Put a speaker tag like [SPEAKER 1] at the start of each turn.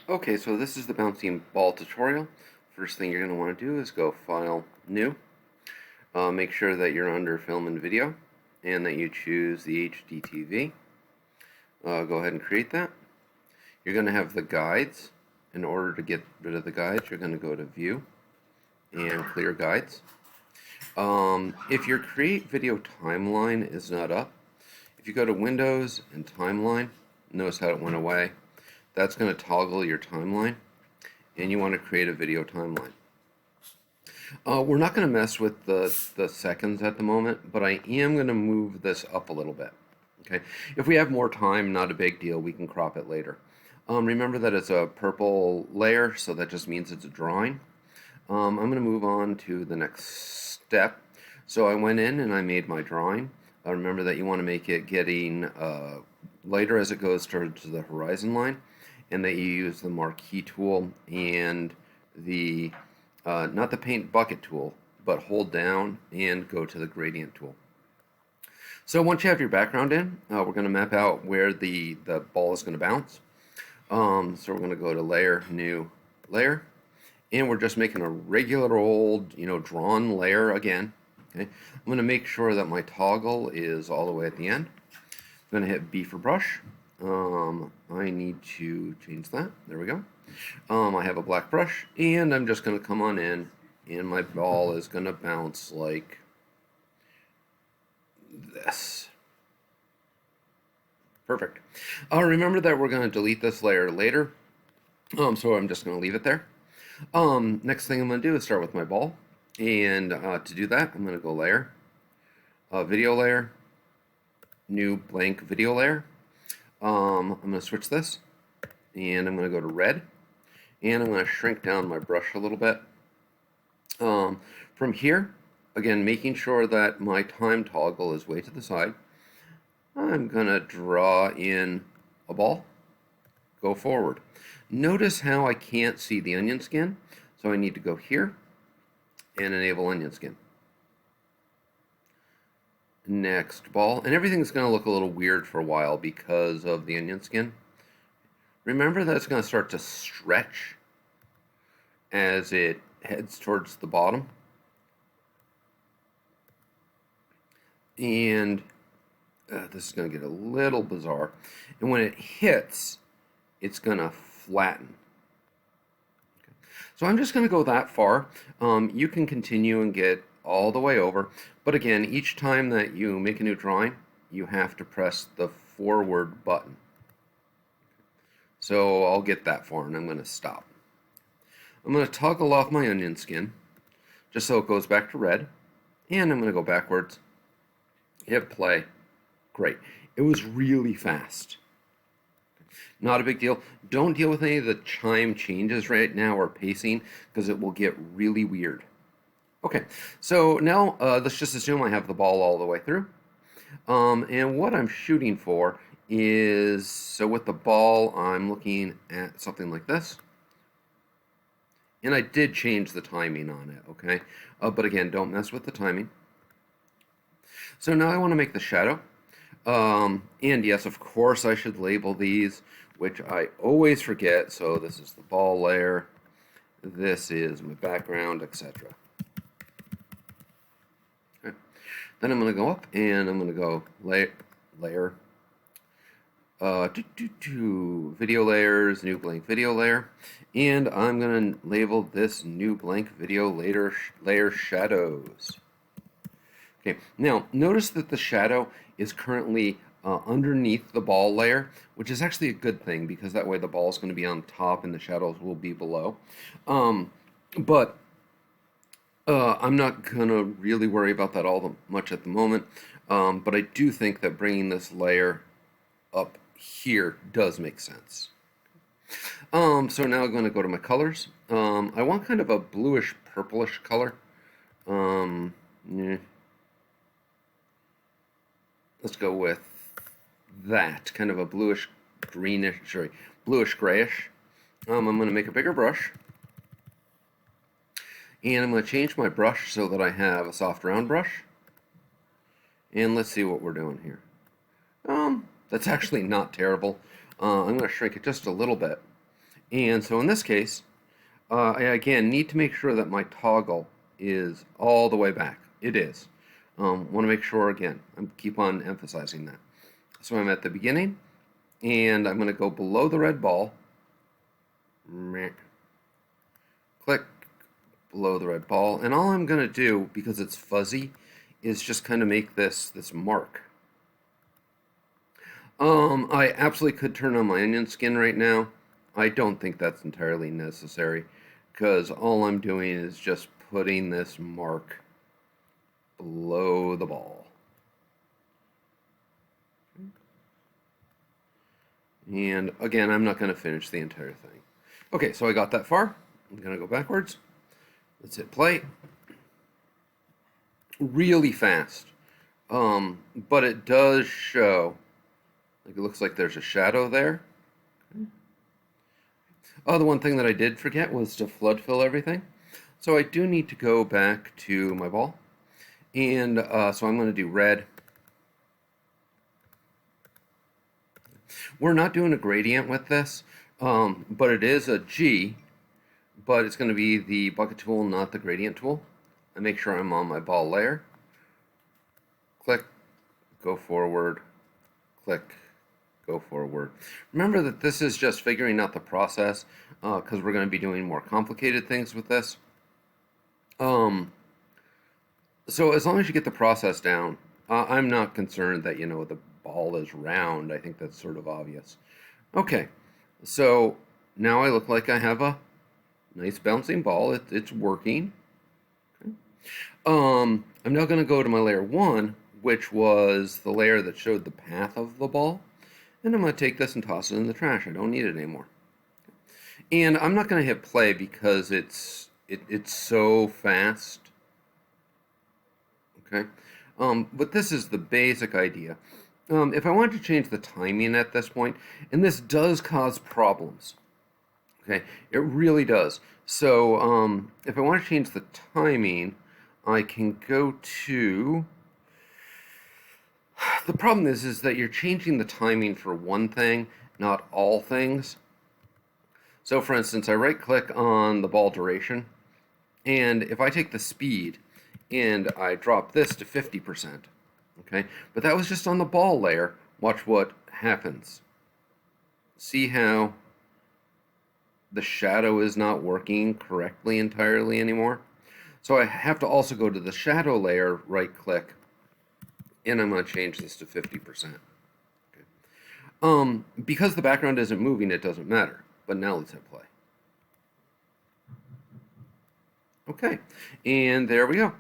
[SPEAKER 1] Okay, so this is the bouncing ball tutorial. First thing you're going to want to do is go File, New. Make sure that you're under Film and Video and that you choose the HDTV. Go ahead and create that. You're going to have the guides. In order to get rid of the guides, you're going to go to View and Clear Guides. If your Create Video Timeline is not up, if you go to Windows and Timeline, notice how it went away. That's going to toggle your timeline, and you want to create a video timeline. We're not going to mess with the seconds at the moment, but I am going to move this up a little bit. Okay, if we have more time, not a big deal, we can crop it later. Remember that it's a purple layer, so that just means it's a drawing. I'm going to move on to the next step. So I went in and I made my drawing. Remember that you want to make it getting lighter as it goes towards the horizon line, and that you use the marquee tool and the not the paint bucket tool, but hold down and go to the gradient tool. So once you have your background in, we're going to map out where the ball is going to bounce. So we're going to go to Layer, New, Layer, and we're just making a regular old, drawn layer again. Okay, I'm going to make sure that my toggle is all the way at the end. I'm going to hit B for brush. I need to change that. There we go. I have a black brush, and I'm just going to come on in, and my ball is going to bounce like this. Perfect. Remember that we're going to delete this layer later, so I'm just going to leave it there. Next thing I'm going to do is start with my ball, and to do that, I'm going to go Layer, Video Layer, New Blank Video Layer. I'm going to switch this, and I'm going to go to Red, and I'm going to shrink down my brush a little bit. From here, again, making sure that my time toggle is way to the side, I'm going to draw in a ball, go forward. Notice how I can't see the onion skin, so I need to go here and enable onion skin. Next ball, and everything's going to look a little weird for a while because of the onion skin. Remember that it's going to start to stretch as it heads towards the bottom. And this is going to get a little bizarre. And when it hits, it's going to flatten. Okay. So I'm just going to go that far. You can continue and get all the way over. But again, each time that you make a new drawing, you have to press the forward button. So I'll get that far, and I'm going to stop. I'm going to toggle off my onion skin, just so it goes back to red. And I'm going to go backwards. Hit play. Great. It was really fast. Not a big deal. Don't deal with any of the chime changes right now or pacing, because it will get really weird. Okay, so now let's just assume I have the ball all the way through. And what I'm shooting for is, so with the ball, I'm looking at something like this. And I did change the timing on it, okay? But again, don't mess with the timing. So now I want to make the shadow. And yes, of course, I should label these, which I always forget. So this is the ball layer. This is my background, etc. Then I'm going to go up, and I'm going to go layer, video layers, new blank video layer, and I'm going to label this new blank video layer shadows. Okay, now notice that the shadow is currently underneath the ball layer, which is actually a good thing, because that way the ball is going to be on top and the shadows will be below. But I'm not going to really worry about that all much at the moment, but I do think that bringing this layer up here does make sense. So now I'm going to go to my colors. I want kind of a bluish purplish color. Yeah. Let's go with that, kind of a bluish greenish, sorry, bluish grayish. I'm going to make a bigger brush. And I'm going to change my brush so that I have a soft round brush. And let's see what we're doing here. That's actually not terrible. I'm going to shrink it just a little bit. And so in this case, I again need to make sure that my toggle is all the way back. It is. Want to make sure again. I keep on emphasizing that. So I'm at the beginning, and I'm going to go below the red ball. Click below the red ball, and all I'm going to do, because it's fuzzy, is just kind of make this mark. I absolutely could turn on my onion skin right now. I don't think that's entirely necessary, because all I'm doing is just putting this mark below the ball. And again, I'm not going to finish the entire thing. Okay, so I got that far. I'm going to go backwards. Let's hit play. Really fast. But it does show, like it looks like there's a shadow there. Oh, the one thing that I did forget was to flood fill everything. So I do need to go back to my ball. And so I'm going to do red. We're not doing a gradient with this, but it is a G, but it's going to be the bucket tool, not the gradient tool. I make sure I'm on my ball layer. Click, go forward, click, go forward. Remember that this is just figuring out the process, because we're going to be doing more complicated things with this. So as long as you get the process down, I'm not concerned that, the ball is round. I think that's sort of obvious. Okay, so now I look like I have a nice bouncing ball. It's working. Okay. I'm now going to go to my layer 1, which was the layer that showed the path of the ball. And I'm going to take this and toss it in the trash. I don't need it anymore. And I'm not going to hit play because it's so fast. Okay, but this is the basic idea. If I want to change the timing at this point, and this does cause problems, okay, it really does. So if I want to change the timing, I can go to, the problem is that you're changing the timing for one thing, not all things. So for instance, I right click on the ball duration, and if I take the speed and I drop this to 50%, okay, but that was just on the ball layer. Watch what happens. See how the shadow is not working correctly entirely anymore? So I have to also go to the shadow layer, right click, and I'm going to change this to 50%. Okay. Because the background isn't moving, it doesn't matter. But now let's hit play. Okay, and there we go.